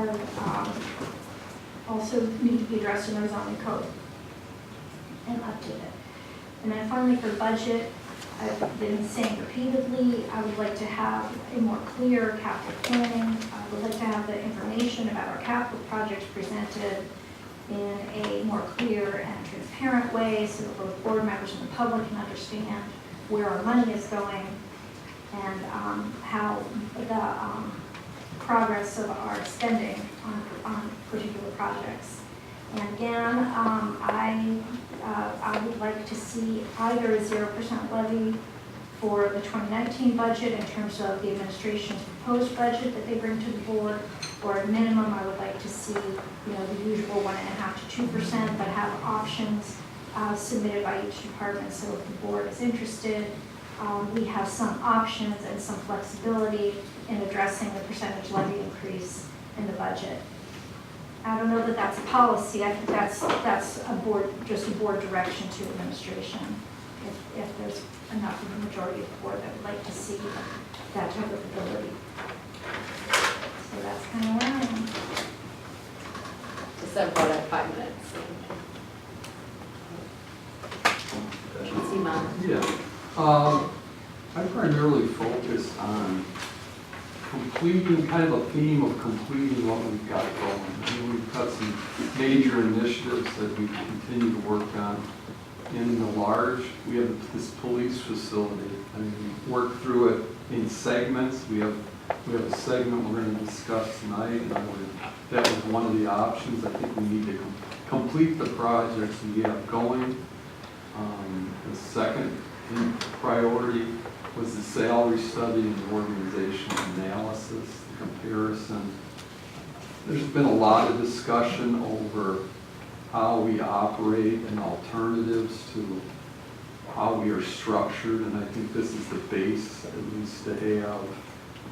are also need to be addressed in our zoning code and updated. And then finally, for budget, I've been saying repeatedly, I would like to have a more clear capital planning. I would like to have the information about our capital projects presented in a more clear and transparent way so that both board members and the public can understand where our money is going and how the progress of our spending on particular projects. And again, I would like to see either a 0% levy for the 2019 budget in terms of the administration's proposed budget that they bring to the board, or at minimum, I would like to see, the usual 1.5% to 2%, but have options submitted by each department. So if the board is interested, we have some options and some flexibility in addressing the percentage levy increase in the budget. I don't know that that's a policy. I think that's just a board direction to administration. If there's enough of the majority of the board that would like to see that type of ability. So that's kind of where I am. Just about at 5 minutes. Yeah. I primarily focus on completing, kind of a theme of completing what we've got going. I mean, we've got some major initiatives that we continue to work on. In the large, we have this police facility. I mean, we work through it in segments. We have a segment we're going to discuss tonight, and that was one of the options. I think we need to complete the projects we have going. The second priority was the salary study and the organizational analysis, the comparison. There's been a lot of discussion over how we operate and alternatives to how we are structured, and I think this is the base at least to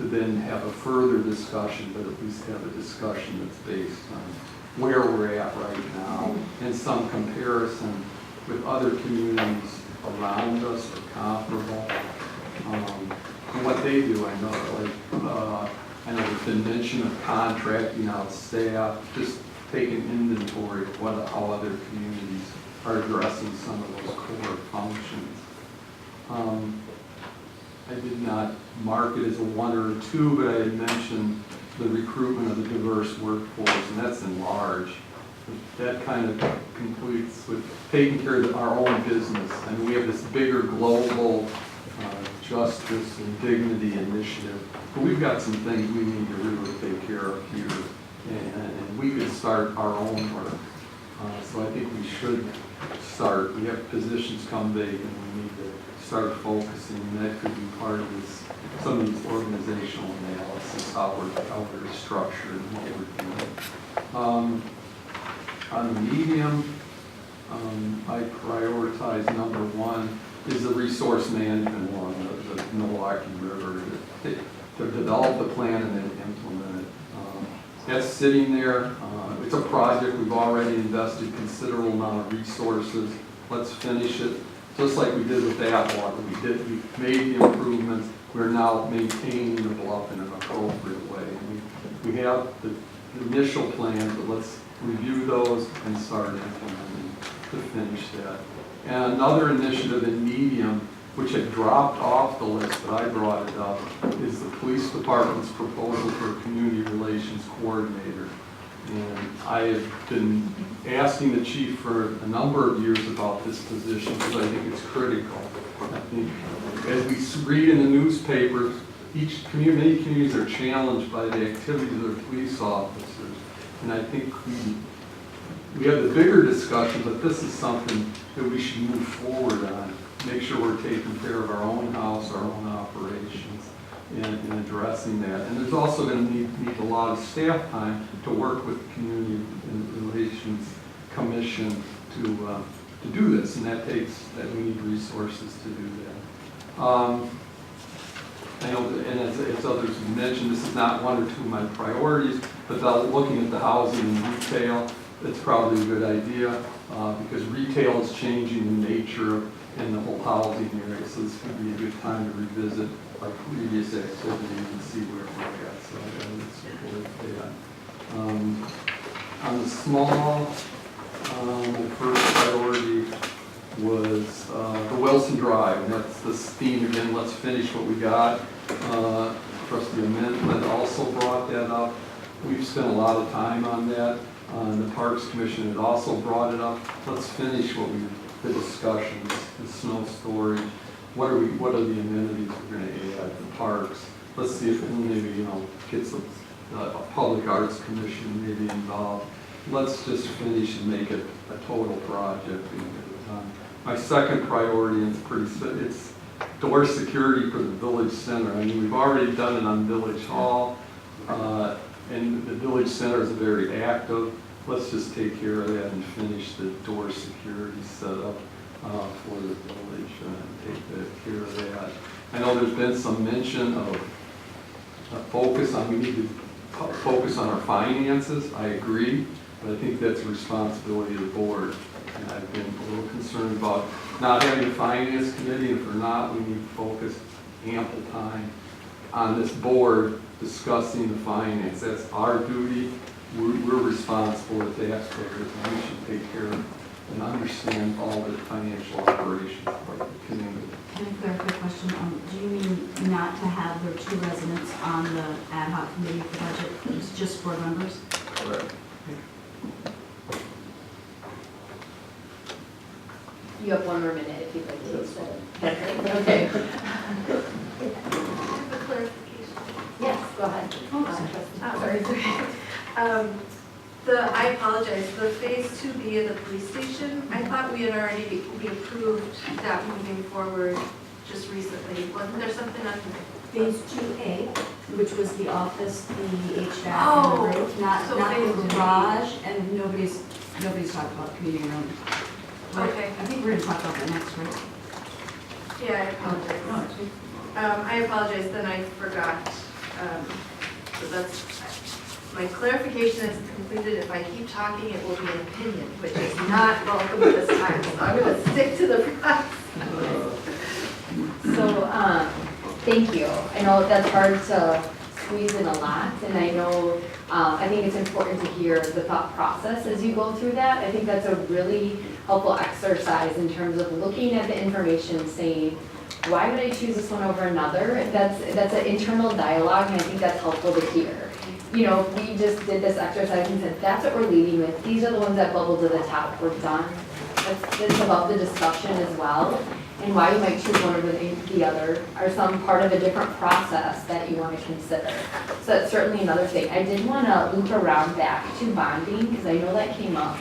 then have a further discussion, but at least have a discussion that's based on where we're at right now and some comparison with other communities around us or comparable. And what they do, I know there's been mention of contracting out staff, just taking inventory of how other communities are addressing some of those core functions. I did not mark it as a 1 or a 2, but I had mentioned the recruitment of the diverse workforce, and that's in large. That kind of completes with taking care of our own business. I mean, we have this bigger global justice and dignity initiative, but we've got some things we need to really take care of here, and we could start our own work. So I think we should start. We have positions come big, and we need to start focusing, and that could be part of this, some of these organizational analysis, how we're structured and what we're doing. On the medium, I prioritize number 1 is the resource management one, the Milwaukee River, to develop the plan and then implement it. That's sitting there. It's a project we've already invested considerable amount of resources. Let's finish it. Just like we did with that water. We made the improvements. We're now maintaining the bluff in an appropriate way. We have the initial plans, but let's review those and start implementing to finish that. And another initiative in medium, which had dropped off the list, but I brought it up, is the police department's proposal for a community relations coordinator. And I have been asking the chief for a number of years about this position because I think it's critical. I think as we read in the newspapers, many communities are challenged by the activities of their police officers. And I think we have the bigger discussion, but this is something that we should move forward on. Make sure we're taking care of our own house, our own operations, and addressing that. And there's also going to need a lot of staff time to work with the Community Relations Commission to do this, and that we need resources to do that. I know, and as others have mentioned, this is not 1 or 2 of my priorities, but looking at the housing and retail, it's probably a good idea because retail is changing the nature in the whole housing area, so this could be a good time to revisit our previous activities and see where we're at. So I would support that. small. My first priority was the Wilson Drive, and that's this theme again, let's finish what we got. Trustee Amendment also brought that up. We've spent a lot of time on that. The Parks Commission had also brought it up. Let's finish the discussions, the snow storage. What are the amenities we're going to add at the parks? Let's see if maybe, get a public arts commission maybe involved. Let's just finish and make it a total project and get it done. My second priority, and it's door security for the village center. I mean, we've already done it on Village Hall, and the village center is very active. Let's just take care of that and finish the door security setup for the village and take care of that. I know there's been some mention of we need to focus on our finances. I agree, but I think that's a responsibility of the board. And I've been a little concerned about not having a finance committee. If we're not, we need to focus ample time on this board discussing the finance. That's our duty. We're responsible as taxpayers, and we should take care of and understand all the financial operations of the community. Can I clarify a question? Do you mean not to have their 2 residents on the ad hoc committee for budget? It's just board members? Correct. You have 1 more minute if you'd like to use it. Okay. I have a clarification. Yes, go ahead. Sorry. I apologize, the phase 2B of the police station, I thought we had already approved that moving forward just recently. Wasn't there something on? Phase 2A, which was the office, the HVAC, Oh, and the roof, not so the phase 2B. garage, and nobody's talked about community room. Okay. I think we're gonna talk about that next, right? Yeah, I apologize. No, it's good. I apologize, then I forgot. So that's, my clarification is completed. If I keep talking, it will be an opinion, which is not welcome at this time. So I'm going to stick to the process. So, thank you. I know that's hard to squeeze in a lot, and I know, I think it's important to hear the thought process as you go through that. I think that's a really helpful exercise in terms of looking at the information, saying, why would I choose this one over another? That's an internal dialogue, and I think that's helpful to hear. You know, if we just did this exercise and said, that's what we're leading with, these are the ones that bubble to the top, we're done. It's about the discussion as well, and why you might choose one over the other, or some part of a different process that you want to consider. So that's certainly another thing. I did want to loop around back to bonding, because I know that came up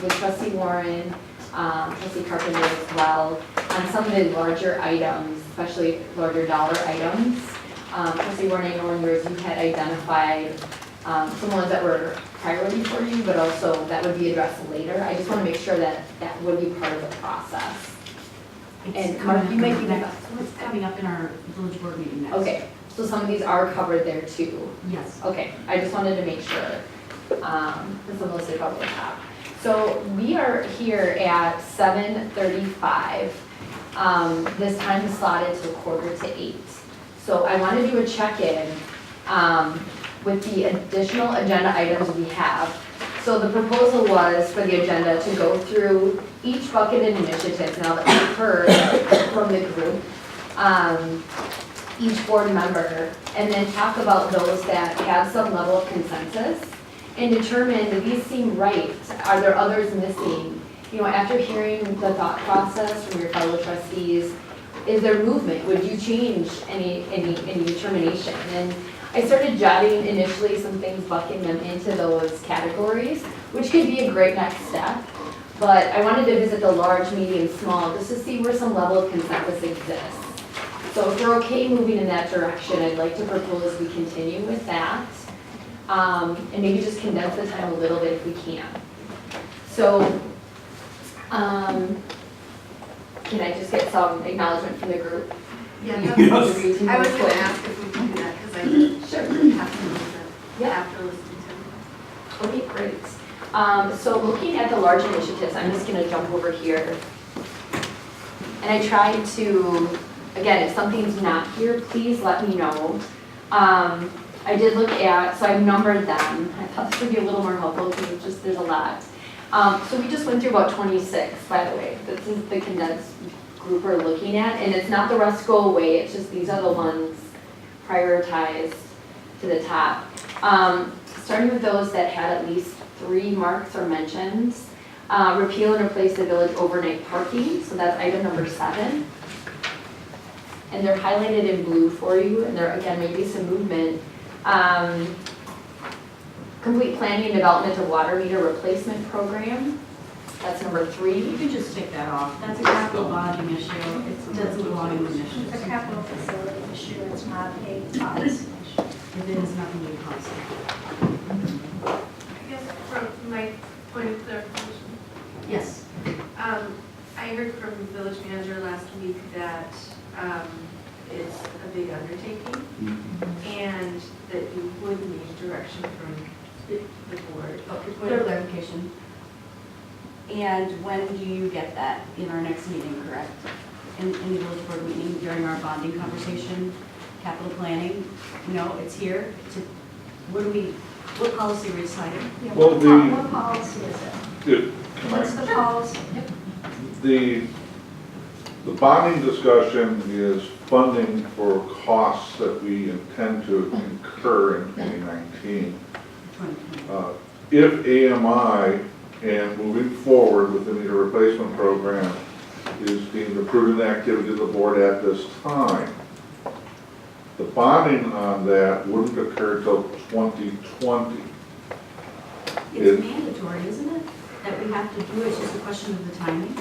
with Trustee Warren, Trustee Carpenter as well, on some of the larger items, especially larger dollar items. Trustee Warren, I know in yours you had identified some ones that were priority for you, but also that would be addressed later. I just want to make sure that that would be part of the process. And Mark, you might be next. It's coming up in our village board meeting next. Okay, so some of these are covered there too. Yes. Okay, I just wanted to make sure, this one listed probably the top. So we are here at 7:35. This time is slotted to 7:45. So I want to do a check-in with the additional agenda items we have. So the proposal was for the agenda to go through each bucketed initiatives now that we've heard from the group, each board member, and then talk about those that have some level of consensus and determine, do these seem right? Are there others missing? You know, after hearing the thought process from your fellow trustees, is there movement? Would you change any determination? And I started jotting initially some things, bucking them into those categories, which could be a great next step. But I wanted to visit the large, medium, small, just to see where some level of consensus exists. So if we're okay moving in that direction, I'd like to propose we continue with that. And maybe just condense the time a little bit if we can. So, can I just get some acknowledgement from the group? Yeah, You- I you agree to was move going to forward? ask if we could do that because I didn't Sure. have to move it Yeah. after listening to it. Okay, great. So looking at the large initiatives, I'm just gonna jump over here. And I tried to, again, if something's not here, please let me know. I did look at, so I've numbered them. I thought this would be a little more helpful because it's just, there's a lot. So we just went through about 26, by the way. This is the condensed group we're looking at, and it's not the rest go away, it's just these are the ones prioritized to the top. Starting with those that had at least 3 marks or mentions. Repeal and replace the village overnight parking, so that's item number 7. And they're highlighted in blue for you, and there, again, maybe some movement. Complete planning and development of water meter replacement program, that's number 3. You can just take that off. That's a capital bonding issue. It doesn't belong in the mission. It's a capital facility issue, it's not a policy issue. If it is nothing we policy. I guess from my point of clarification, Yes. I heard from the village manager last week that it's a big undertaking and that you would need direction from the board. Okay, point of clarification. And when do you get that? In our next meeting, correct? In the village board meeting during our bonding conversation, capital planning? No, it's here. What policy are we deciding? Yeah, Well, what policy is it? Can What's I, the policy? the bonding discussion is funding for costs that we intend to incur in 2019. 2020. If AMI and moving forward with the meter replacement program is deemed a prudent activity of the board at this time, the bonding on that wouldn't occur till 2020. It's mandatory, isn't it? That we have to do it, it's just a question of the timing?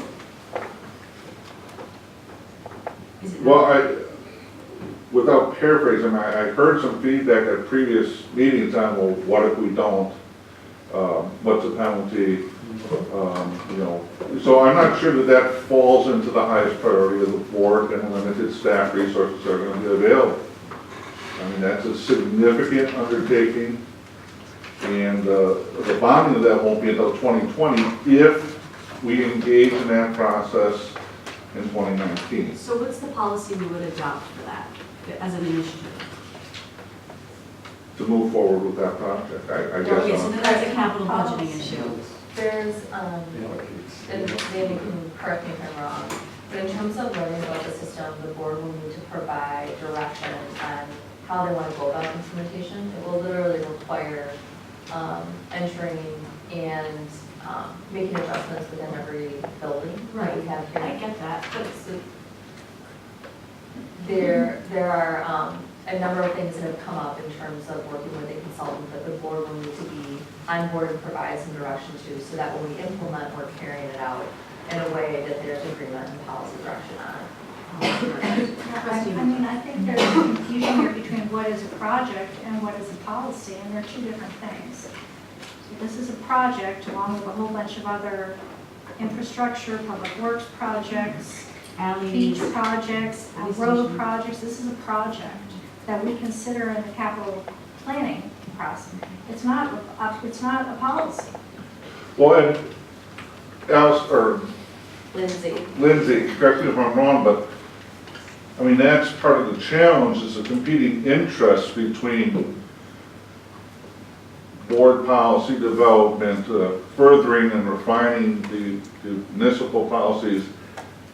Is it not? Well, without paraphrasing, I heard some feedback at previous meetings on, well, what if we don't? What's the penalty? You know, so I'm not sure that falls into the highest priority of the board, and limited staff resources are going to be available. I mean, that's a significant undertaking, and the bonding of that won't be until 2020 if we engage in that process in 2019. So what's the policy we would adopt for that as an initiative? To move forward with that project, I Okay, guess. so then that's a capital budgeting Policy. issue. There's, and Danny can correct me if I'm wrong, but in terms of learning about the system, the board will need to provide direction on how they want to go about implementation. It will literally require entering and making adjustments within every building that we have here. I get that, but There are a number of things that have come up in terms of working with a consultant that the board will need to be on board and provide some direction to, so that when we implement, we're carrying it out in a way that there's agreement and policy direction on. I mean, I think there's confusion here between what is a project and what is a policy, and they're 2 different things. So this is a project along with a whole bunch of other infrastructure, public works projects, beach alleys, projects, road projects. This is a project that we consider in the capital planning process. It's not a policy. Well, and Alice, or Lindsay. Lindsay, correct me if I'm wrong, but, I mean, that's part of the challenge, is the competing interests between board policy development, furthering and refining the municipal policies,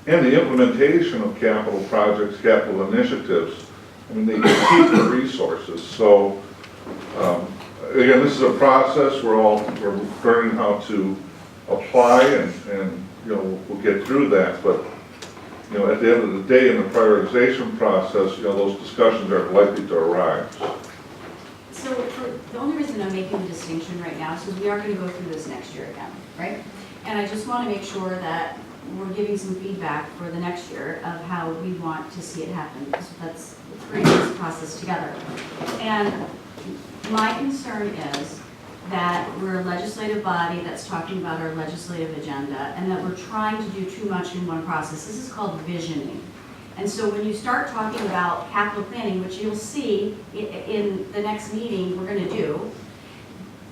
and the implementation of capital projects, capital initiatives. I mean, they compete for resources. So, again, this is a process. We're learning how to apply, and you know, we'll get through that. But you know, at the end of the day, in the prioritization process, you know, those discussions are likely to arise. so the only reason I'm making the distinction right now is because we are going to go through this next year again, right? And I just want to make sure that we're giving some feedback for the next year of how we want to see it happen. So let's bring this process together. And my concern is that we're a legislative body that's talking about our legislative agenda, and that we're trying to do too much in one process. This is called visioning. And so when you start talking about capital planning, which you'll see in the next meeting we're going to do,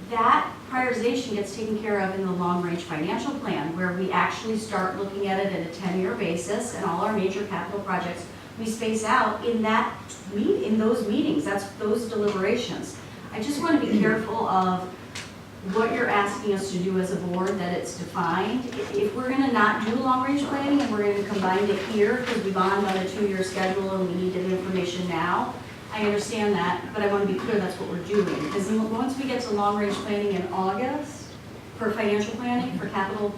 that prioritization gets taken care of in the long-range financial plan, where we actually start looking at it at a 10-year basis, and all our major capital projects we space out in those meetings, those deliberations. I just want to be careful of what you're asking us to do as a board, that it's defined. If we're gonna not do long-range planning and we're gonna combine it here because we bond on a 2-year schedule and we need the information now, I understand that, but I want to be clear that's what we're doing. Because once we get to long-range planning in August for financial planning, for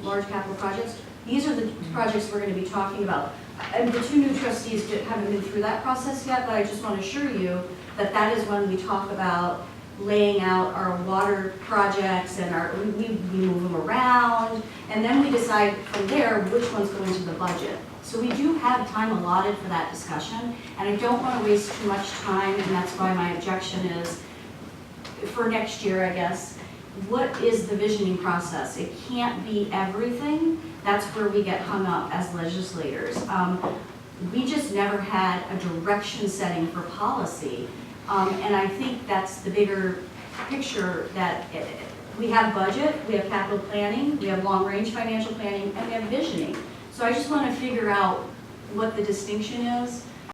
large capital projects, these are the projects we're going to be talking about. And the 2 new trustees haven't been through that process yet, but I just want to assure you that that is when we talk about laying out our water projects and we move them around, and then we decide from there which one's going to the budget. So we do have time allotted for that discussion, and I don't want to waste too much time, and that's why my objection is, for next year, I guess, what is the visioning process? It can't be everything. That's where we get hung up as legislators. We just never had a direction setting for policy. And I think that's the bigger picture, that we have budget, we have capital planning, we have long-range financial planning, and we have visioning. So I just want to figure out what the distinction is.